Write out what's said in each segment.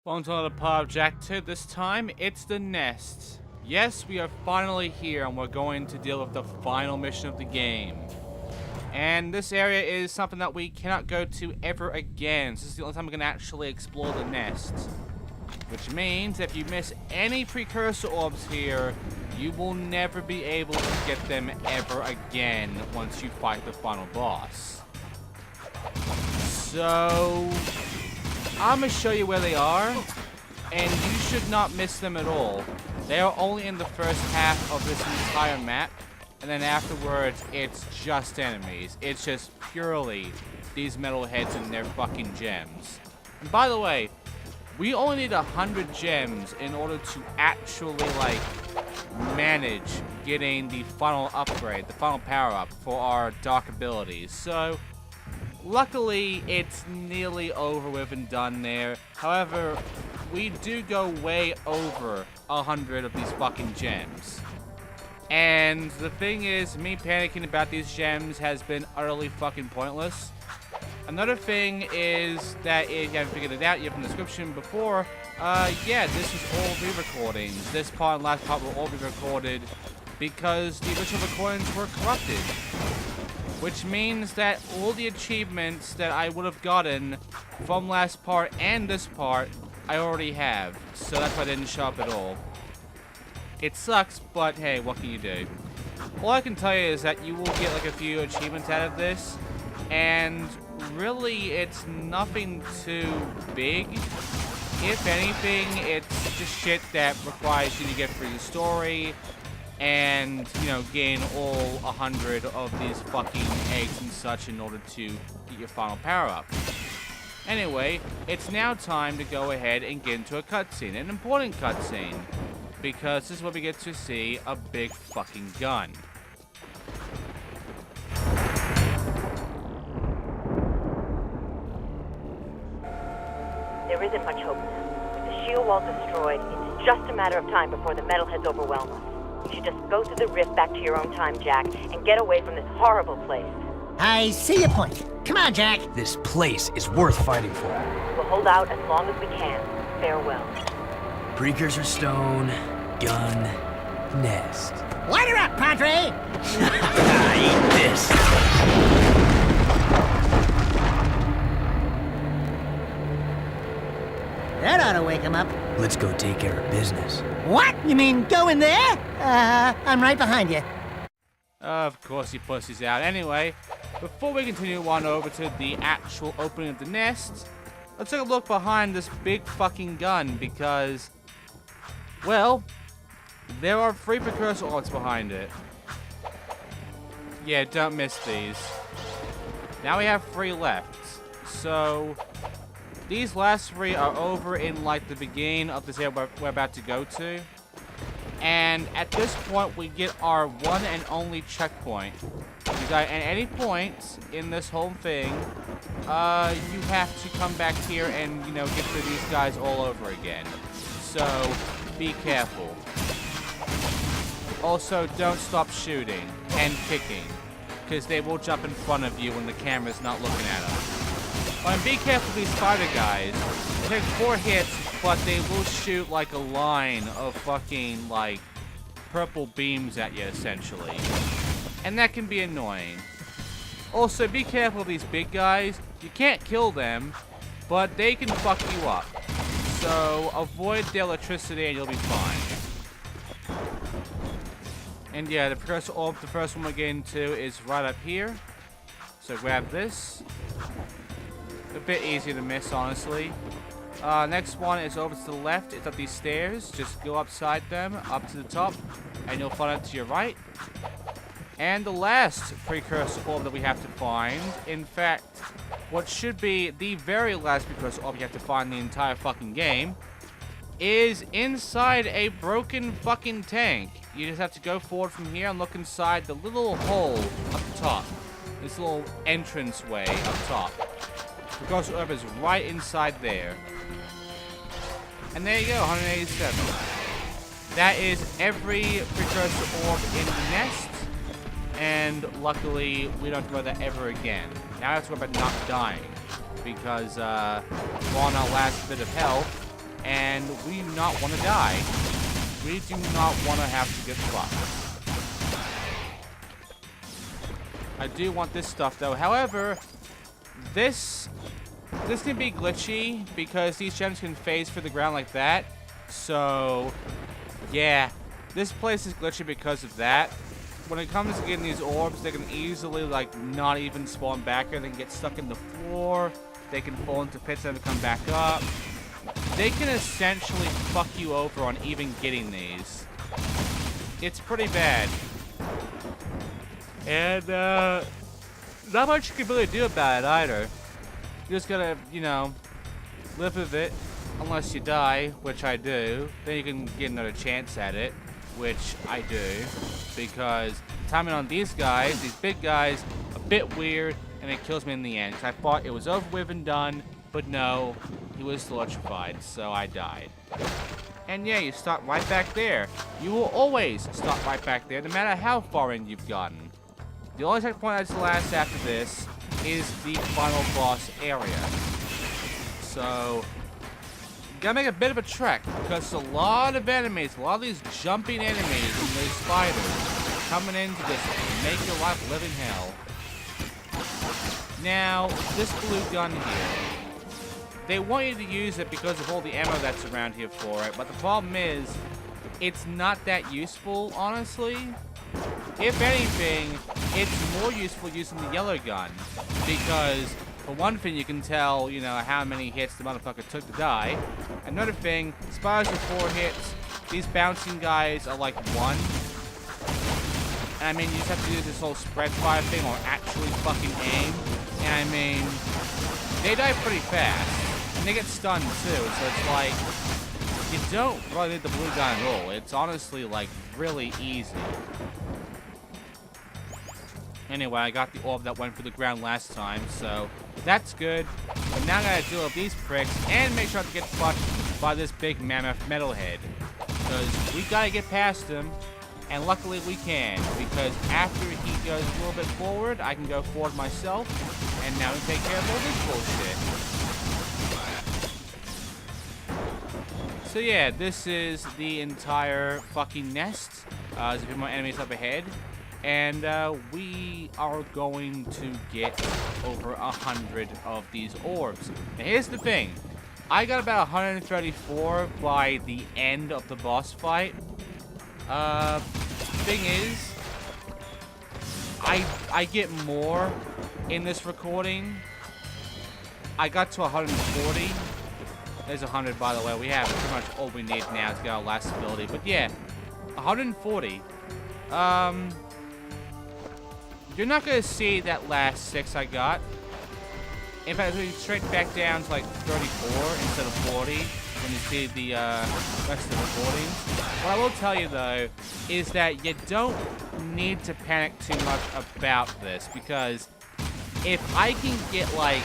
Welcome to another part of Jak 2. This time, it's the Nest. Yes, we are finally here, and we're going to deal with the final mission of the game. And this area is something that we cannot go to ever again. This is the only time we can actually explore the Nest. Which means, if you miss any precursor orbs here, you will never be able to get them ever again once you fight the final boss. So I'm gonna show you where they are, and you should not miss them at all. They are only in the first half of this entire map, and then afterwards, it's just enemies. It's just purely these metalheads and their fucking gems. And by the way, we only need 100 gems in order to actually, manage getting the final upgrade, the final power-up for our dark abilities. So luckily, it's nearly over with and done there. However, we do go way over 100 of these fucking gems. And the thing is, me panicking about these gems has been utterly fucking pointless. Another thing is that if you haven't figured it out yet from the description before, yeah, this is all re-recordings. This part and last part were all re-recorded because the original recordings were corrupted. Which means that all the achievements that I would have gotten from last part and this part, I already have. So that's why I didn't show up at all. It sucks, but hey, what can you do? All I can tell you is that you will get a few achievements out of this, and really it's nothing too big. If anything, it's just shit that requires you to get through the story and, gain all 100 of these fucking eggs and such in order to get your final power-up. Anyway, it's now time to go ahead and get into a cutscene, an important cutscene, because this is where we get to see a big fucking gun. There isn't much hope now. With the shield wall destroyed, it's just a matter of time before the metalheads overwhelm us. You should just go through the rift back to your own time, Jak, and get away from this horrible place. I see your point. Come on, Jak. This place is worth fighting for. We'll hold out as long as we can. Farewell. Precursor stone, gun, nest. Light her up, Padre! Eat this. That ought to wake him up. Let's go take care of business. What? You mean go in there? I'm right behind you. Of course he pussies out. Anyway, before we continue on over to the actual opening of the nest, let's take a look behind this big fucking gun because, well, there are 3 precursor orbs behind it. Yeah, don't miss these. Now we have 3 left. So these last 3 are over in the beginning of this area we're about to go to. And at this point, we get our one and only checkpoint. At any point in this whole thing, you have to come back here and, get through these guys all over again. So, be careful. Also, don't stop shooting and kicking, because they will jump in front of you when the camera's not looking at them. And be careful of these spider guys. They take 4 hits, but they will shoot a line of fucking, purple beams at you, essentially. And that can be annoying. Also, be careful of these big guys. You can't kill them, but they can fuck you up. So, avoid the electricity and you'll be fine. And yeah, the precursor orb, the first one we're getting to is right up here. So grab this. A bit easier to miss, honestly. Next one is over to the left. It's up these stairs. Just go upside them, up to the top, and you'll find it to your right. And the last precursor orb that we have to find, in fact, what should be the very last precursor orb you have to find in the entire fucking game, is inside a broken fucking tank. You just have to go forward from here and look inside the little hole up top. This little entrance way up top. The precursor orb is right inside there. And there you go, 187. That is every precursor orb in the nest. And luckily, we don't have to worry about that ever again. Now I have to worry about not dying. Because we're on our last bit of health. And we do not want to die. We do not want to have to get fucked. I do want this stuff though. However, this can be glitchy because these gems can phase through the ground like that. So, yeah, this place is glitchy because of that. When it comes to getting these orbs, they can easily, like, not even spawn back here. They can get stuck in the floor. They can fall into pits and come back up. They can essentially fuck you over on even getting these. It's pretty bad. And, not much you can really do about it either. You just gotta, you know, live with it. Unless you die, which I do. Then you can get another chance at it, which I do. Because timing on these guys, these big guys, a bit weird, and it kills me in the end. Because I thought it was over with and done, but no, he was still electrified, so I died. And yeah, you start right back there. You will always start right back there, no matter how far in you've gotten. The only checkpoint that's last after this is the final boss area. So, you gotta make a bit of a trek, because a lot of enemies, a lot of these jumping enemies and these spiders coming in to just make your life living hell. Now, this blue gun here, they want you to use it because of all the ammo that's around here for it, but the problem is, it's not that useful, honestly. If anything, it's more useful using the yellow gun, because for one thing, you can tell, you know, how many hits the motherfucker took to die. Another thing, spiders are 4 hits. These bouncing guys are like 1. And I mean, you just have to do this whole spread fire thing or actually fucking aim. And I mean, they die pretty fast. And they get stunned too, so it's like, you don't really need the blue gun at all. It's honestly, like, really easy. Anyway, I got the orb that went through the ground last time, so that's good. But now I gotta deal with these pricks and make sure to get fucked by this big mammoth metalhead. Because we gotta get past him, and luckily we can. Because after he goes a little bit forward, I can go forward myself, and now we take care of all this bullshit. So yeah, this is the entire fucking nest. There's a few more enemies up ahead. And we are going to get over 100 of these orbs. Now here's the thing. I got about 134 by the end of the boss fight. Thing is, I get more in this recording. I got to 140. There's 100, by the way. We have pretty much all we need now to get our last ability. But yeah, 140. You're not going to see that last 6 I got. In fact, we straight back down to like 34 instead of 40 when you see the rest of the recordings. What I will tell you though is that you don't need to panic too much about this, because if I can get like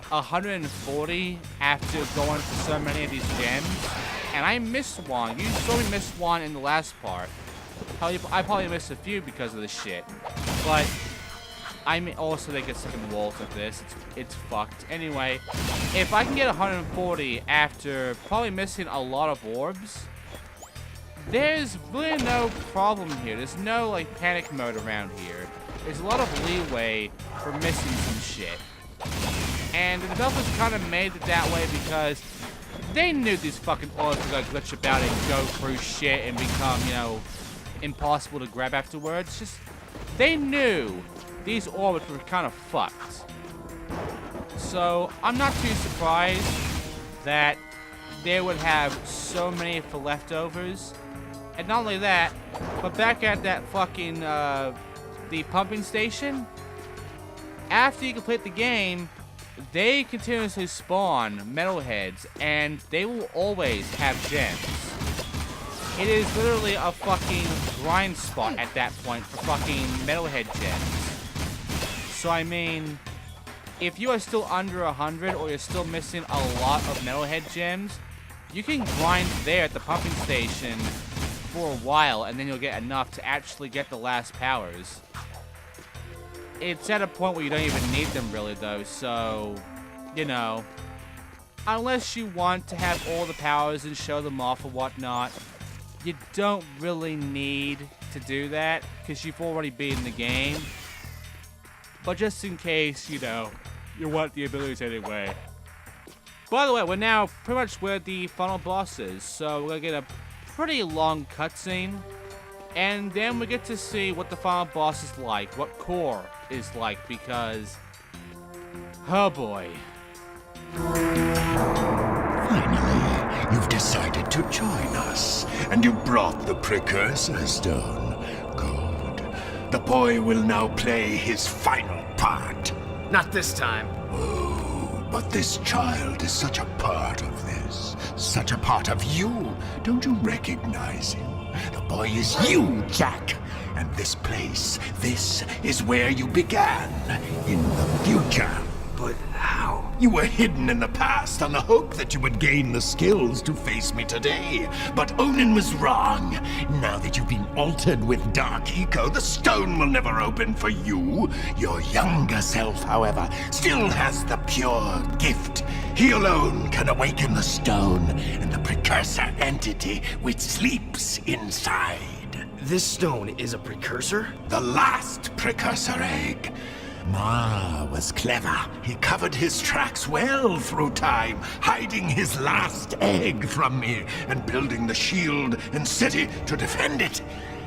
140 after going for so many of these gems, and I missed one. You saw me miss one in the last part. I probably missed a few because of this shit. But, I mean, also they get stuck in walls like this. It's fucked. Anyway, if I can get 140 after probably missing a lot of orbs, there's really no problem here. There's no, like, panic mode around here. There's a lot of leeway for missing some shit. And the developers kind of made it that way because they knew these fucking orbs were gonna glitch about and go through shit and become, you know, impossible to grab afterwards. Just, they knew these orbs were kind of fucked. So, I'm not too surprised that they would have so many for leftovers. And not only that, but back at that fucking, the pumping station, after you complete the game, they continuously spawn metalheads, and they will always have gems. It is literally a fucking grind spot at that point for fucking metalhead gems. So I mean, if you are still under 100 or you're still missing a lot of metalhead gems, you can grind there at the pumping station for a while, and then you'll get enough to actually get the last powers. It's at a point where you don't even need them really though, so, you know, unless you want to have all the powers and show them off or whatnot, you don't really need to do that, because you've already beaten the game. But just in case, you know, you want the abilities anyway. By the way, we're now pretty much where the final boss is, so we're gonna get a pretty long cutscene, and then we get to see what the final boss is like, what core is like, because, oh boy. Finally, you've decided to join us, and you brought the precursor stone. Good. The boy will now play his final part. Not this time. Oh, but this child is such a part of this, such a part of you. Don't you recognize him? The boy is you, Jak. And this place, this is where you began, in the future. But how? You were hidden in the past on the hope that you would gain the skills to face me today. But Onin was wrong. Now that you've been altered with Dark Eco, the stone will never open for you. Your younger self, however, still has the pure gift. He alone can awaken the stone and the precursor entity which sleeps inside. This stone is a precursor? The last precursor egg. Ma was clever. He covered his tracks well through time, hiding his last egg from me and building the shield and city to defend it.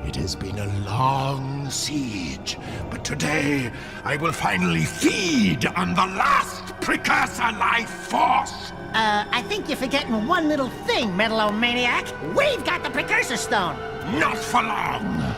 It has been a long siege, but today I will finally feed on the last precursor life force. I think you're forgetting one little thing, Metalomaniac. We've got the precursor stone. Not for long.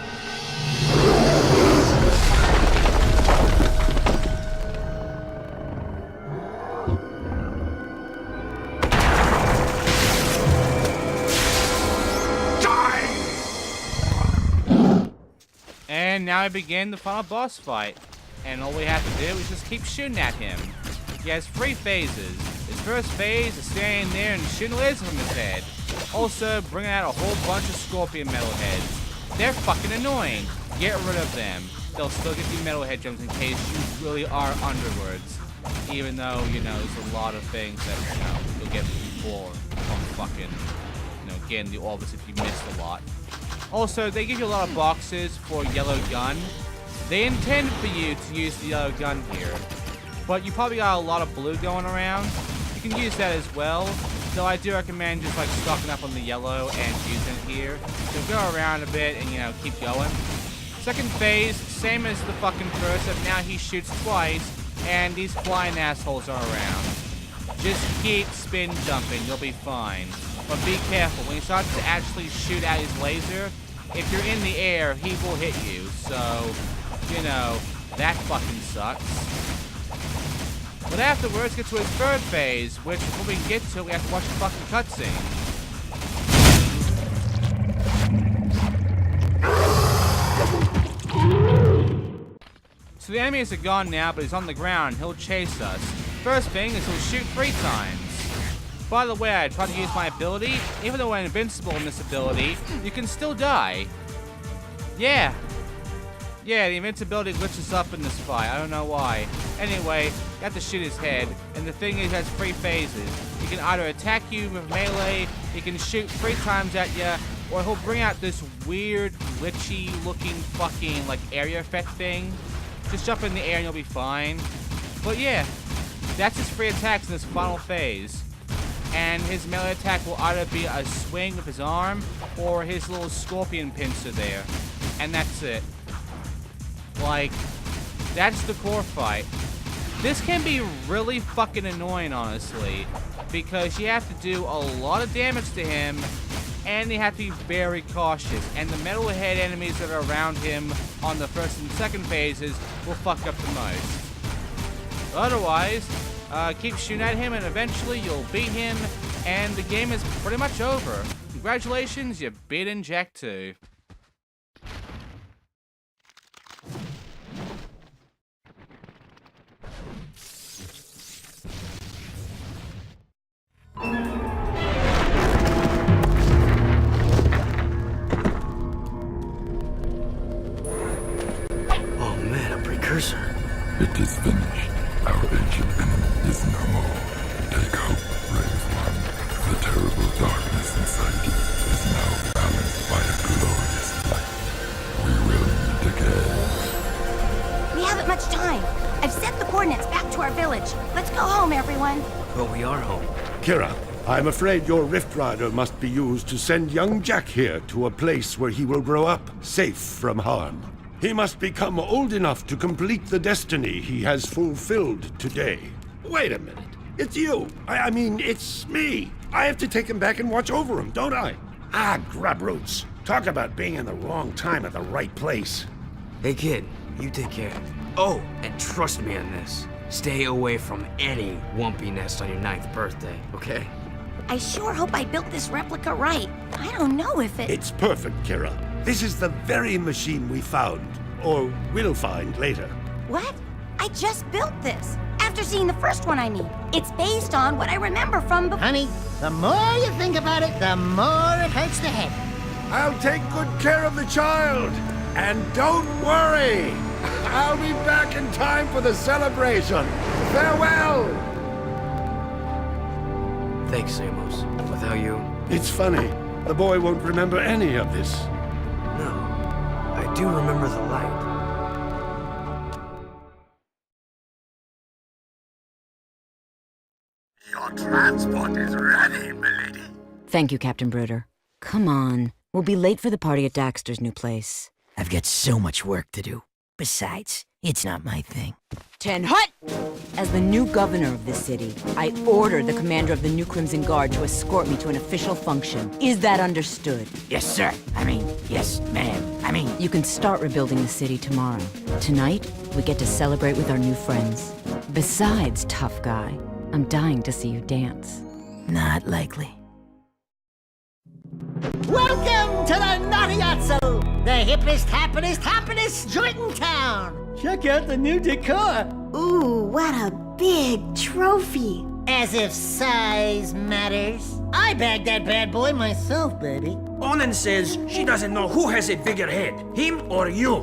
And now we begin the final boss fight. And all we have to do is just keep shooting at him. He has 3 phases. His first phase is standing there and shooting lasers from his head. Also, bringing out a whole bunch of scorpion metalheads. They're fucking annoying. Get rid of them. They'll still get you metalhead jumps in case you really are underwards. Even though, you know, there's a lot of things that, you know, you'll get before from fucking, you know, getting the orbs if you missed a lot. Also, they give you a lot of boxes for yellow gun. They intend for you to use the yellow gun here. But you probably got a lot of blue going around. You can use that as well. Though I do recommend just like stocking up on the yellow and using it here. So go around a bit and, you know, keep going. Second phase, same as the fucking first, except now he shoots twice and these flying assholes are around. Just keep spin jumping, you'll be fine. But be careful, when he starts to actually shoot out his laser, if you're in the air, he will hit you. So, you know, that fucking sucks. But afterwards, get to his third phase, which when we get to, we have to watch the fucking cutscene. So the enemies are gone now, but he's on the ground. He'll chase us. First thing is he'll shoot 3 times. By the way, I tried to use my ability. Even though I'm invincible in this ability, you can still die. Yeah, the invincibility glitches up in this fight. I don't know why. Anyway, you have to shoot his head. And the thing is, it has 3 phases. He can either attack you with melee, he can shoot 3 times at you, or he'll bring out this weird, glitchy looking fucking like area effect thing. Just jump in the air and you'll be fine. But yeah, that's his 3 attacks in this final phase. And his melee attack will either be a swing with his arm or his little scorpion pincer there. And that's it. Like, that's the core fight. This can be really fucking annoying, honestly, because you have to do a lot of damage to him and you have to be very cautious. And the metalhead enemies that are around him on the first and second phases will fuck up the most. Otherwise, keep shooting at him and eventually you'll beat him and the game is pretty much over. Congratulations, you've beaten Jak 2. Oh man, a precursor. It is finished. Our ancient enemy is no more. Take hope, brave darkness inside you is now balanced by a glorious light. We will meet again. We haven't much time. I've set the coordinates back to our village. Let's go home, everyone. But we are home. Kira, I'm afraid your Rift Rider must be used to send young Jak here to a place where he will grow up, safe from harm. He must become old enough to complete the destiny he has fulfilled today. Wait a minute. It's you. I mean, it's me. I have to take him back and watch over him, don't I? Ah, grubroots. Talk about being in the wrong time at the right place. Hey kid, you take care. Oh, and trust me on this. Stay away from any Wumpy Nest on your 9th birthday, okay? I sure hope I built this replica right. I don't know if it... It's perfect, Kira. This is the very machine we found, or will find later. What? I just built this. After seeing the first one, I mean. It's based on what I remember from before. Honey, the more you think about it, the more it hurts the head. I'll take good care of the child. And don't worry. I'll be back in time for the celebration. Farewell. Thanks, Samos. Without you... It's funny. The boy won't remember any of this. No. I do remember the light. Your transport is ready, milady. Thank you, Captain Bruder. Come on. We'll be late for the party at Daxter's new place. I've got so much work to do. Besides, it's not my thing. Ten hut! As the new governor of this city, I ordered the commander of the New Crimson Guard to escort me to an official function. Is that understood? Yes, sir. Yes, ma'am. You can start rebuilding the city tomorrow. Tonight, we get to celebrate with our new friends. Besides, tough guy, I'm dying to see you dance. Not likely. Welcome to the Naughty Otso, the hippest, happiest joint in town. Check out the new decor. Ooh, what a big trophy. As if size matters. I bagged that bad boy myself, baby. Onan says she doesn't know who has a bigger head, him or you.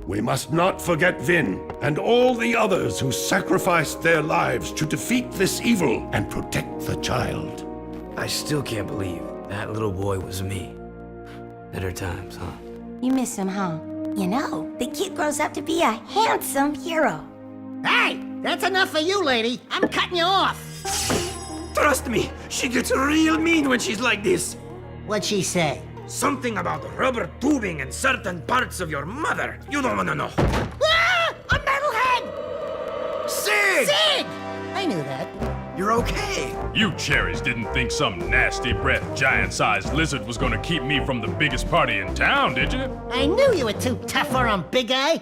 We must not forget Vin and all the others who sacrificed their lives to defeat this evil and protect the child. I still can't believe that little boy was me. Better times, huh? You miss him, huh? You know, the kid grows up to be a handsome hero. Hey, that's enough for you, lady. I'm cutting you off. Trust me, she gets real mean when she's like this. What'd she say? Something about rubber tubing and certain parts of your mother. You don't want to know. Ah! A metalhead! Sig! Sig! I knew that. You're okay. You cherries didn't think some nasty-breathed, giant-sized lizard was gonna keep me from the biggest party in town, did you? I knew you were too tough for him, big guy.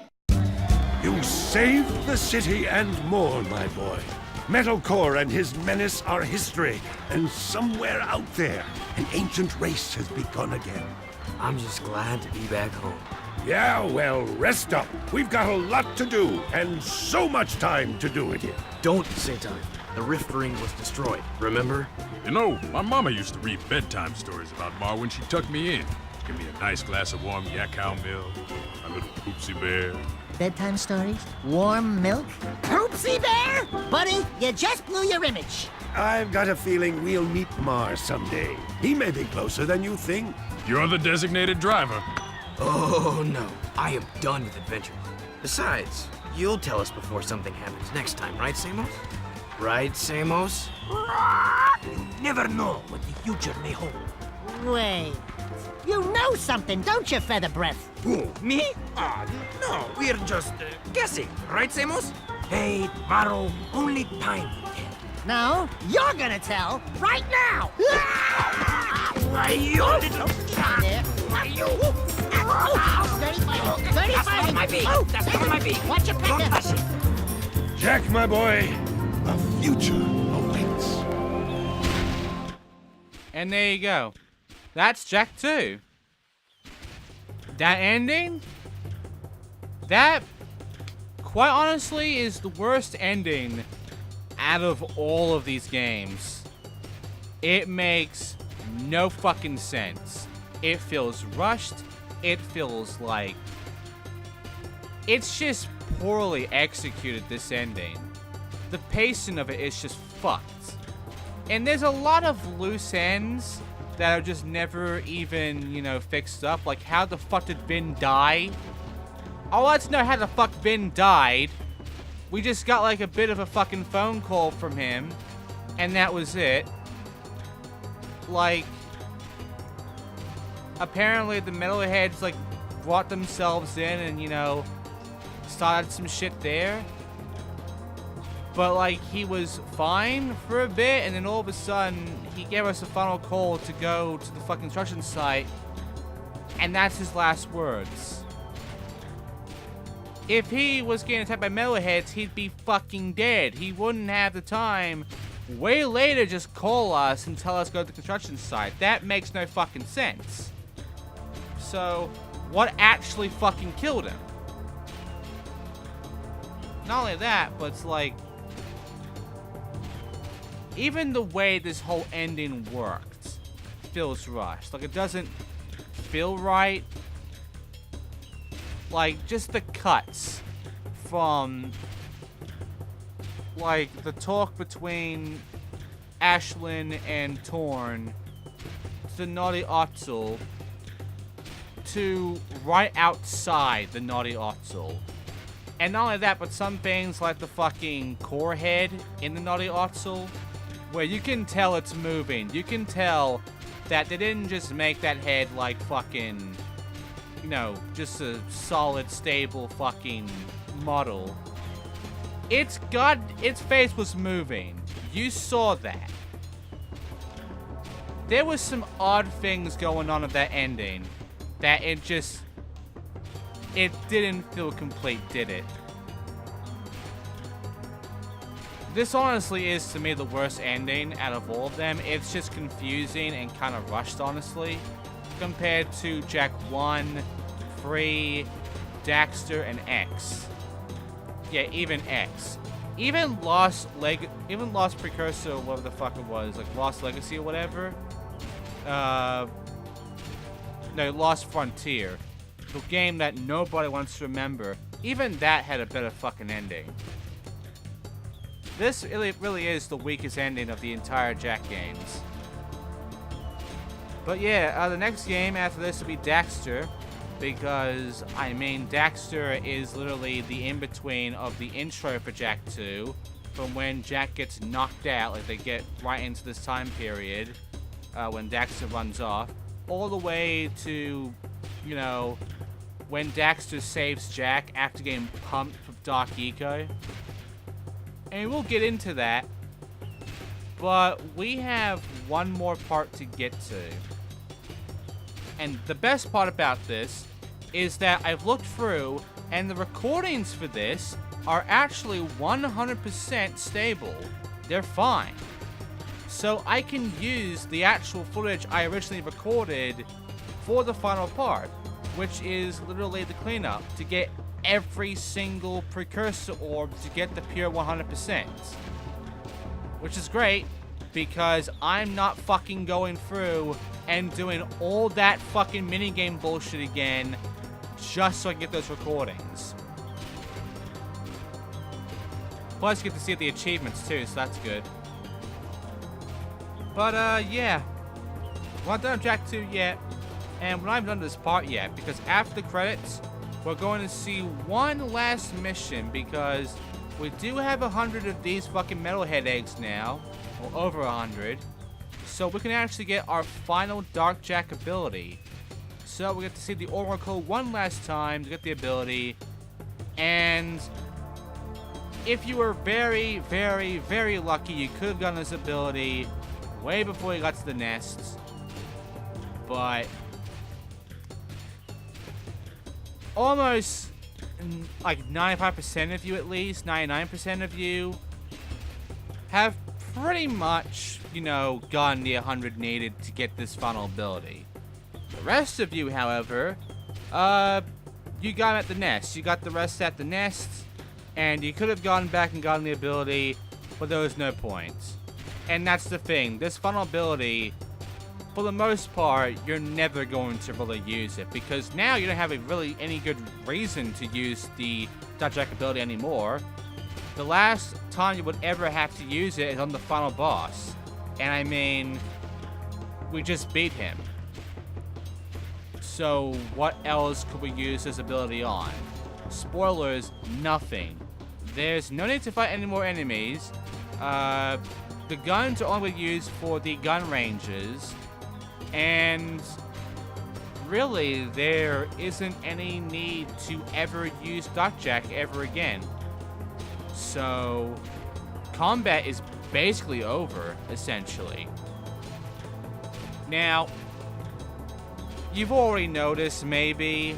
You saved the city and more, my boy. Metalcore and his menace are history, and somewhere out there, an ancient race has begun again. I'm just glad to be back home. Yeah, well, rest up. We've got a lot to do, and so much time to do it in. Don't say time. The Rift Ring was destroyed, remember? You know, my mama used to read bedtime stories about Ma when she tucked me in. Give me a nice glass of warm yak cow milk, my little poopsie bear. Bedtime stories? Warm milk? Poopsie bear? Buddy, you just blew your image. I've got a feeling we'll meet Mar someday. He may be closer than you think. You're the designated driver. Oh no, I am done with adventures. Besides, you'll tell us before something happens next time, right, Samos? Right, Samos? You never know what the future may hold. Wait. You know something, don't you, Feather Breath? Who, me? No, we're just guessing, right, Samos? Hey, tomorrow, only time will tell. No, you're gonna tell right now. Why, you little... Why, you... 35, That's on my beak. Oh, That's on my beak. Watch your Don't pecker. touch it. Jak, my boy, a future awaits. And there you go. That's Jak 2. That ending? That, quite honestly, is the worst ending out of all of these games. It makes no fucking sense. It feels rushed. It feels like... It's just poorly executed, this ending. The pacing of it is just fucked. And there's a lot of loose ends that are just never even, you know, fixed up. Like, how the fuck did Vin die? I want to know how the fuck Vin died. We just got, like, a bit of a fucking phone call from him, and that was it. Like, apparently the Metalheads, like, brought themselves in and, you know, started some shit there. But, like, he was fine for a bit, and then all of a sudden, he gave us a final call to go to the fucking construction site, and that's his last words. If he was getting attacked by Metalheads, he'd be fucking dead. He wouldn't have the time way later just call us and tell us to go to the construction site. That makes no fucking sense. So, what actually fucking killed him? Not only that, but it's like, even the way this whole ending worked feels rushed. Like, it doesn't feel right. Like, just the cuts from, like, the talk between Ashlyn and Torn to the Naughty Otzel to right outside the Naughty Otzel. And not only that, but some things like the fucking core head in the Naughty Otzel, where you can tell it's moving. You can tell that they didn't just make that head like fucking, you know, just a solid, stable fucking model. Its face was moving. You saw that. There was some odd things going on at that ending that it didn't feel complete, did it? This honestly is, to me, the worst ending out of all of them. It's just confusing and kind of rushed, honestly, compared to Jak 1, 3, Daxter, and X. Yeah, even X. Even Lost Precursor, whatever the fuck it was, like Lost Legacy or whatever. No, Lost Frontier. The game that nobody wants to remember. Even that had a better fucking ending. This really is the weakest ending of the entire Jak games. But yeah, the next game after this will be Daxter, because, I mean, Daxter is literally the in-between of the intro for Jak 2, from when Jak gets knocked out, like they get right into this time period, when Daxter runs off, all the way to, you know, when Daxter saves Jak after getting pumped with Dark Jak. And we'll get into that, but we have one more part to get to. And the best part about this is that I've looked through, and the recordings for this are actually 100% stable. They're fine. So I can use the actual footage I originally recorded for the final part, which is literally the cleanup to get every single precursor orb to get the pure 100%. Which is great, because I'm not fucking going through and doing all that fucking minigame bullshit again just so I can get those recordings. Plus, you get to see the achievements too, so that's good. But, yeah. We're not done with Jak 2 yet, and we're not even done this part yet, because after the credits, we're going to see one last mission, because we do have 100 of these fucking Metalhead eggs now, or over 100, so we can actually get our final Dark Jak ability. So we get to see the Oracle one last time to get the ability, and if you were very, very, very lucky, you could have gotten this ability way before you got to the nests, but almost like 95% of you, at least 99% of you, have pretty much, you know, gotten the 100 needed to get this final ability. The rest of you, however, you got at the nest. You got the rest at the nest, and you could have gone back and gotten the ability, but there was no point. And that's the thing. This final ability, for the most part, you're never going to really use it, because now you don't have really any good reason to use the Dark Jak ability anymore. The last time you would ever have to use it is on the final boss. And I mean, we just beat him. So what else could we use this ability on? Spoilers, nothing. There's no need to fight any more enemies. The guns are only used for the gun ranges. And really, there isn't any need to ever use Dark Jak ever again. So combat is basically over, essentially. Now, you've already noticed, maybe,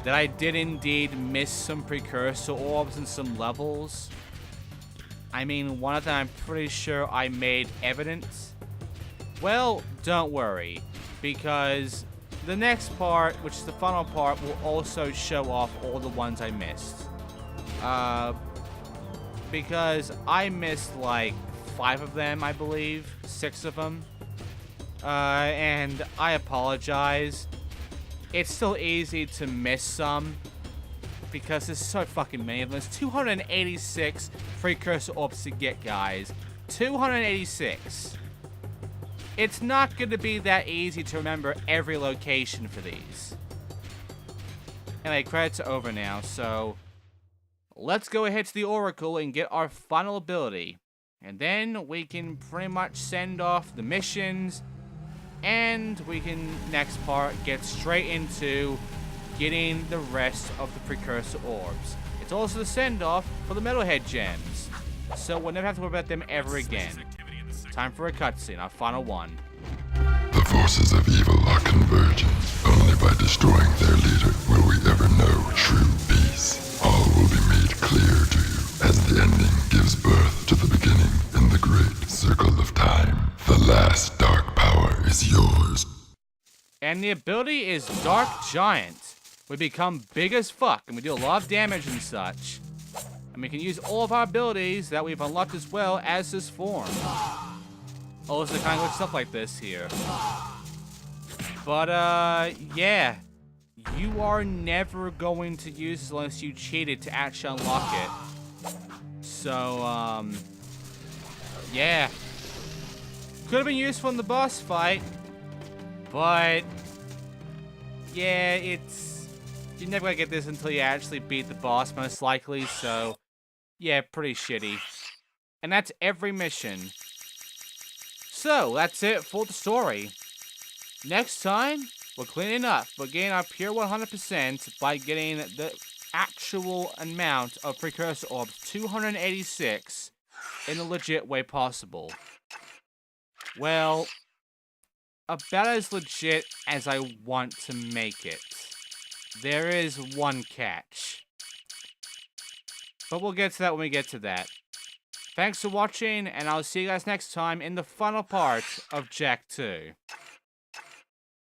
that I did indeed miss some precursor orbs in some levels. I mean, one of them I'm pretty sure I made evident. Well, don't worry, because the next part, which is the final part, will also show off all the ones I missed. Because I missed like 5 of them, I believe. 6 of them. And I apologize. It's still easy to miss some, because there's so fucking many of them. There's 286 precursor orbs to get, guys. 286. It's not going to be that easy to remember every location for these. Anyway, credits are over now, so let's go ahead to the Oracle and get our final ability. And then we can pretty much send off the missions, and we can, next part, get straight into getting the rest of the precursor orbs. It's also the send-off for the Metalhead gems, so we'll never have to worry about them ever again. Time for a cutscene, our final one. The forces of evil are converging. Only by destroying their leader will we ever know true peace. All will be made clear to you as the ending gives birth to the beginning in the great circle of time. The last dark power is yours. And the ability is Dark Giant. We become big as fuck, and we do a lot of damage and such. And we can use all of our abilities that we've unlocked as well as this form. Also, kind of looks stuff like this here. But, yeah. You are never going to use this unless you cheated to actually unlock it. So, yeah. Could have been useful in the boss fight. But, yeah, it's... You're never gonna get this until you actually beat the boss, most likely, so... Yeah, pretty shitty. And that's every mission. So, that's it for the story. Next time, we're cleaning up. We're getting our pure 100% by getting the actual amount of precursor orbs, 286, in the legit way possible. Well, about as legit as I want to make it. There is one catch. But we'll get to that when we get to that. Thanks for watching, and I'll see you guys next time in the final part of Jak 2.